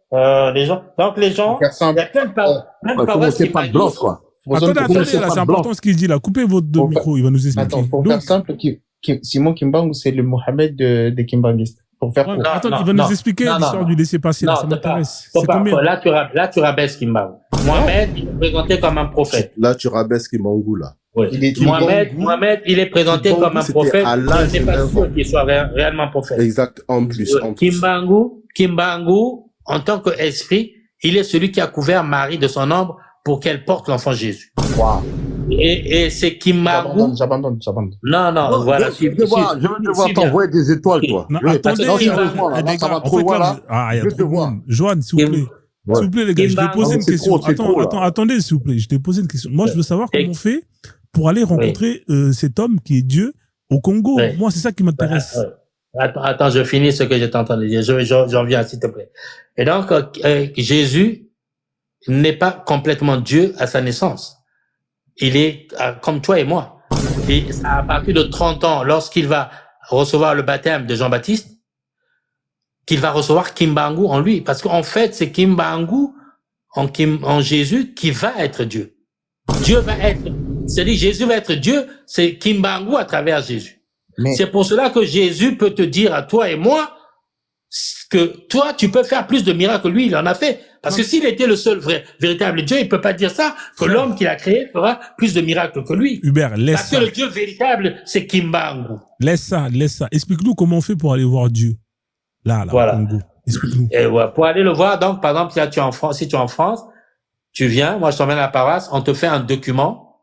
les gens. Donc, les gens, il y a plein de paroisses qui pas de blanche, quoi. Attendez, là, c'est important ce qu'il dit, là. Coupez votre micro, il va nous expliquer. Attends, pour faire simple, Simon Kimbangu, c'est le Mohamed des Kimbanguistes. Pour faire court. Attends, il va nous expliquer l'histoire du laissez-passer, là, ça m'intéresse. C'est combien? Là, tu rabaisses Kimbangu. Mohamed, il est présenté comme un prophète. Là, tu rabaisses Kimbangu, là. Oui. Mohamed, il est présenté comme un prophète. Je n'est pas sûr qu'il soit réellement prophète. Exact, en plus. Kimbangu, en tant qu'esprit, il est celui qui a couvert Marie de son ombre pour qu'elle porte l'enfant Jésus. Wow. Et c'est Kimbangu. J'abandonne. Non, voilà. Je veux te voir t'envoyer des étoiles, toi. Non, attendez, ça va trop loin, là. Il y a trop de monde. Joanne, s'il vous plaît. S'il vous plaît, les gars, je t'ai posé une question. Attendez, s'il vous plaît, je t'ai posé une question. Moi, je veux savoir comment on fait pour aller rencontrer cet homme qui est Dieu au Congo. Moi, c'est ça qui m'intéresse. Attends, je finis ce que j'étais en train de dire. J'en viens, s'il te plaît. Et donc, Jésus n'est pas complètement Dieu à sa naissance. Il est comme toi et moi. Et à partir de 30 ans, lorsqu'il va recevoir le baptême de Jean-Baptiste, qu'il va recevoir Kimbangu en lui. Parce qu'en fait, c'est Kimbangu en Jésus qui va être Dieu. C'est-à-dire Jésus va être Dieu, c'est Kimbangu à travers Jésus. C'est pour cela que Jésus peut te dire à toi et moi que toi, tu peux faire plus de miracles que lui, il en a fait. Parce que s'il était le seul véritable Dieu, il peut pas dire ça, que l'homme qu'il a créé fera plus de miracles que lui. Hubert, laisse ça. Parce que le Dieu véritable, c'est Kimbangu. Laisse ça. Explique-nous comment on fait pour aller voir Dieu. Là, voilà. Au Congo. Explique-nous. Et pour aller le voir, donc, par exemple, si tu es en France, tu viens, moi je t'emmène à la paroisse, on te fait un document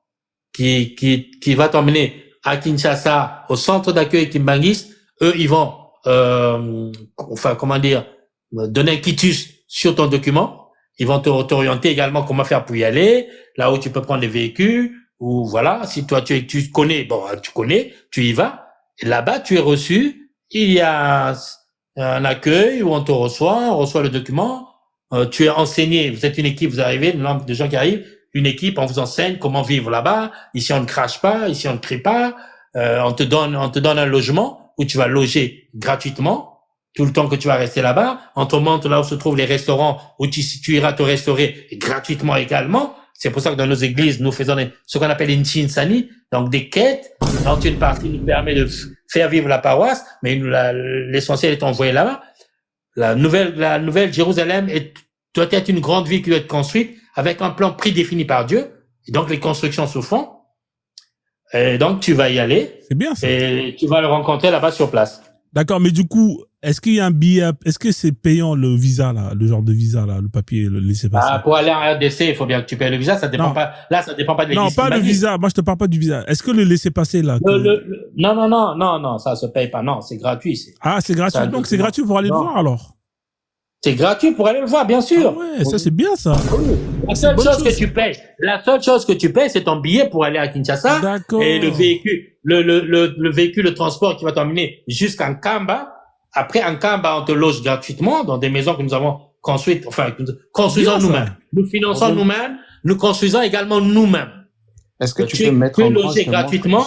qui va t'emmener à Kinshasa, au centre d'accueil Kimbanguiste. Eux, ils vont, donner un quitus sur ton document. Ils vont t'orienter également comment faire pour y aller, là où tu peux prendre des véhicules, ou voilà, si toi tu connais, tu y vas. Et là-bas, tu es reçu. Il y a un accueil où on reçoit le document. Tu es enseigné, vous êtes une équipe, vous arrivez, le nombre de gens qui arrivent, une équipe, on vous enseigne comment vivre là-bas. Ici, on ne crache pas, ici, on ne crie pas. On te donne un logement où tu vas loger gratuitement tout le temps que tu vas rester là-bas. On te montre là où se trouvent les restaurants où tu iras te restaurer gratuitement également. C'est pour ça que dans nos églises, nous faisons ce qu'on appelle une chinsani, donc des quêtes, dont une partie nous permet de faire vivre la paroisse, mais l'essentiel est envoyé là-bas. La nouvelle Jérusalem doit être une grande ville qui doit être construite avec un plan prédéfini par Dieu. Et donc, les constructions se font. Et donc, tu vas y aller. C'est bien ça. Et tu vas le rencontrer là-bas sur place. D'accord, mais du coup, est-ce qu'il y a un billet, est-ce que c'est payant le visa, là, le genre de visa, là, le papier, le laissez-passer? Pour aller en RDC, il faut bien que tu payes le visa, ça dépend pas de l'église. Non, pas le visa, moi je te parle pas du visa. Est-ce que le laissez-passer, là? Non, ça se paye pas, non, c'est gratuit. C'est gratuit, donc c'est gratuit pour aller le voir, alors? C'est gratuit pour aller le voir, bien sûr. Ah ouais, ça c'est bien, ça. La seule chose que tu payes, c'est ton billet pour aller à Kinshasa. D'accord. Et le véhicule, le véhicule de transport qui va t'emmener jusqu'à Nkamba. Après, à Nkamba, on te loge gratuitement dans des maisons que nous avons construisons nous-mêmes. Nous finançons nous-mêmes, nous construisons également nous-mêmes. Est-ce que tu peux mettre en logé gratuitement,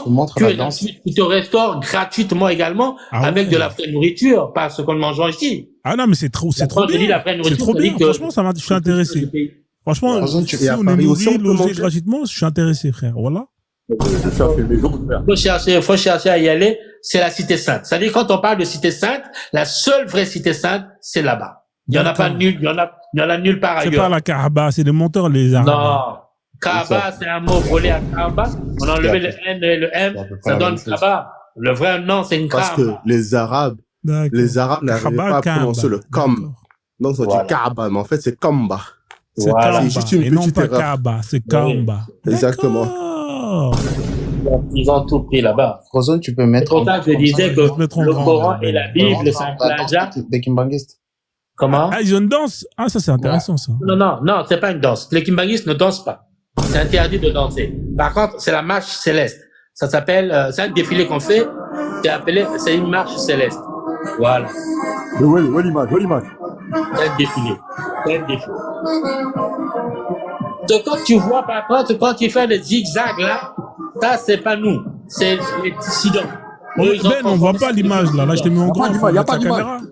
tu te restaures gratuitement également avec de la vraie nourriture, pas ce qu'on mange ici. Ah non, mais c'est trop bien. C'est trop bien. Franchement, je suis intéressé. Franchement, si on est nourri, logé gratuitement, je suis intéressé, frère. Voilà. Faut chercher à y aller. C'est la cité sainte. C'est-à-dire, quand on parle de cité sainte, la seule vraie cité sainte, c'est là-bas. Il y en a pas nulle, il y en a nulle part ailleurs. C'est pas la Kaaba, c'est des menteurs, les Arabes. Non. Kaaba, c'est un mot volé à Kaaba. On a enlevé le N et le M, ça donne Kaaba. Le vrai nom, c'est une Kaaba. Parce que les Arabes n'arrivaient pas à prononcer le Kam. Donc, on dit Kaaba, mais en fait, c'est Kamba. C'est juste une petite erreur. Kaaba, c'est Kamba. Exactement. Ils ont tout pris là-bas. Frozone, tu peux mettre. C'est pour ça que je disais que le Coran et la Bible, c'est un plagiat. Des kimbanguistes. Comment? Ah, ils ont une danse? Ah, ça, c'est intéressant, ça. Non, c'est pas une danse. Les kimbanguistes ne dansent pas. C'est interdit de danser. Par contre, c'est la marche céleste. Ça s'appelle, c'est un défilé qu'on fait. C'est une marche céleste. Voilà. Ouais, l'image. C'est un défilé. Donc, quand tu vois, par contre, quand tu fais le zigzag là, ça, c'est pas nous. C'est les dissidents. On voit pas l'image, là. Là, je t'ai mis en grand. Il n'y a pas d'image.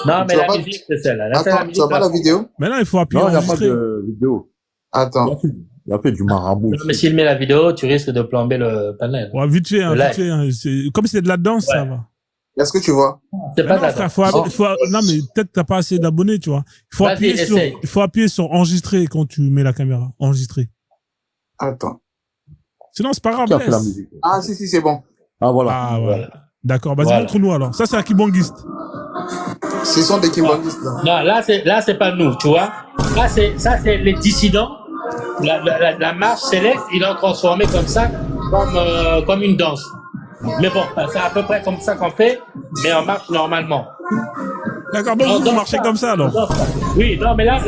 Non, mais la musique, c'est celle-là. Attends, tu vois pas la vidéo? Mais là, il faut appuyer. Non, il n'y a pas de vidéo. Attends. Il a fait du marabout. Non, mais s'il met la vidéo, tu risques de plomber le panel. Ouais, vite fait, Comme c'est de la danse, ça va. Est-ce que tu vois? C'est pas de la danse. Non, mais peut-être t'as pas assez d'abonnés, tu vois. Il faut appuyer sur enregistrer quand tu mets la caméra. Enregistrer. Attends. Sinon, c'est pas grave. Ah, si, c'est bon. Ah, voilà. D'accord, vas-y, montre-nous alors. Ça, c'est un kibangiste. Ce sont des kibbanguistes, là. Non, là, c'est pas nous, tu vois. Ça, c'est les dissidents. La marche céleste, ils l'ont transformé comme ça, comme une danse. Mais bon, c'est à peu près comme ça qu'on fait, mais on marche normalement. D'accord, donc vous marchez comme ça, alors. Oui, non, mais là,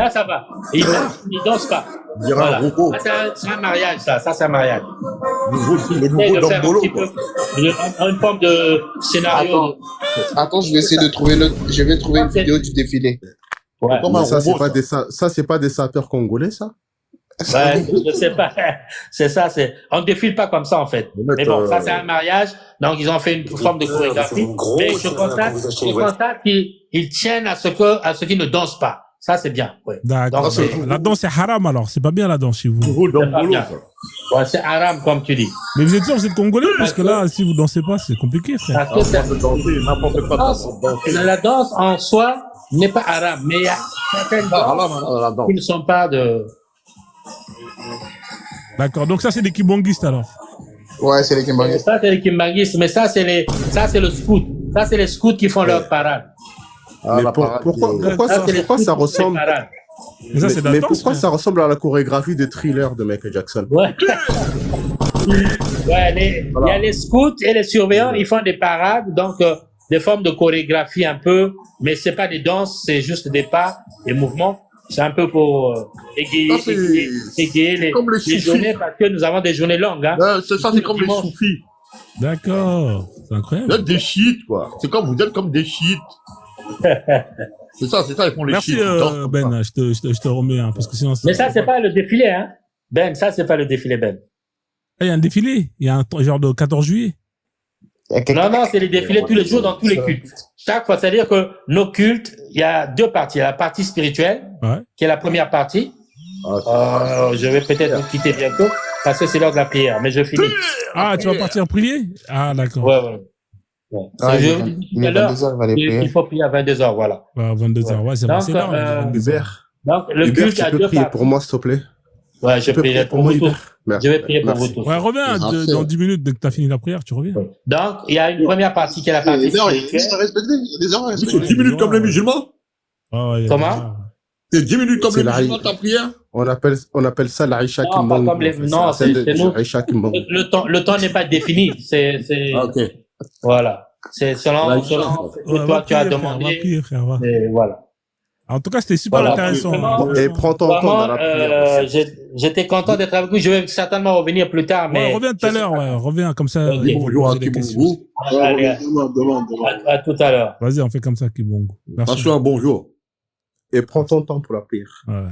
ça va. Ils marchent, ils dansent pas. Voilà. C'est un mariage, ça c'est un mariage. Le nouveau Dombolo, quoi. Une forme de scénario. Attends, je vais essayer de trouver une vidéo du défilé. Ouais. Ça, c'est pas des sapeurs congolais, ça? Ouais, je sais pas. On ne défile pas comme ça, en fait. Mais bon, ça, c'est un mariage. Donc, ils ont fait une forme de chorégraphie. Mais je constate qu'ils tiennent à ce qu'ils ne dansent pas. Ça, c'est bien. Ouais. D'accord. La danse, c'est haram, alors. C'est pas bien, la danse, chez vous. Ouais, c'est haram, comme tu dis. Mais vous êtes sûr, vous êtes congolais? Parce que là, si vous dansez pas, c'est compliqué, frère. La danse, en soi, n'est pas haram. Mais il y a certaines danses qui ne sont pas de... D'accord, donc ça c'est des kibongistes alors. Ouais, c'est les kimbanguistes. Ça c'est les kimbanguistes, mais ça c'est le scout. Ça c'est les scouts qui font leur parade. Mais pourquoi ça ressemble? Mais pourquoi ça ressemble à la chorégraphie de Thriller de Michael Jackson? Ouais. Il y a les scouts et les surveillants, ils font des parades, donc des formes de chorégraphie un peu, mais c'est pas des danses, c'est juste des pas, des mouvements. C'est un peu pour égayer les journées, parce que nous avons des journées longues. Hein. C'est comme les soufis. D'accord, c'est incroyable. Vous êtes des chiites, quoi. Vous êtes comme des chiites. c'est ça, ils font les chiites. Merci, Ben, je te remets, hein, parce que sinon... Mais ça, c'est pas le défilé, hein. Ben, ça, c'est pas le défilé, Ben. Il y a un défilé, il y a un genre de 14 juillet. Non, c'est les défilés tous les jours dans tous les cultes. Chaque fois, c'est-à-dire que nos cultes, il y a deux parties. Il y a la partie spirituelle, qui est la première partie. Je vais peut-être vous quitter bientôt, parce que c'est l'heure de la prière, mais je finis. Ah, tu vas partir prier? Ah, d'accord. Ouais. Je vous dis tout à l'heure, il faut prier à 22h, voilà. 22h, ouais, c'est vrai, c'est l'heure. Donc, le culte a deux parties. Tu peux prier pour moi, s'il te plaît? Ouais, je prierai pour vous tous. Je vais prier pour vous tous. Ouais, reviens dans 10 minutes, dès que tu as fini la prière, tu reviens. Donc, il y a une première partie qui est la partie spirituelle. C'est 10 minutes comme les musulmans? Comment? C'est 10 minutes comme les musulmans, ta prière? On appelle ça l'Aïcha Kimbang. Non, c'est nous. Le temps n'est pas défini. Ok. Voilà. C'est selon ce que toi tu as demandé. Voilà. En tout cas, c'était super intéressant. Et prends ton temps dans la prière. J'étais content d'être avec vous. Je vais certainement revenir plus tard. Mais reviens tout à l'heure. Reviens comme ça. Bonjour à Kibongo. À tout à l'heure. Vas-y, on fait comme ça, Kibongo. Merci. Un bonjour. Et prends ton temps pour la prière. Ouais.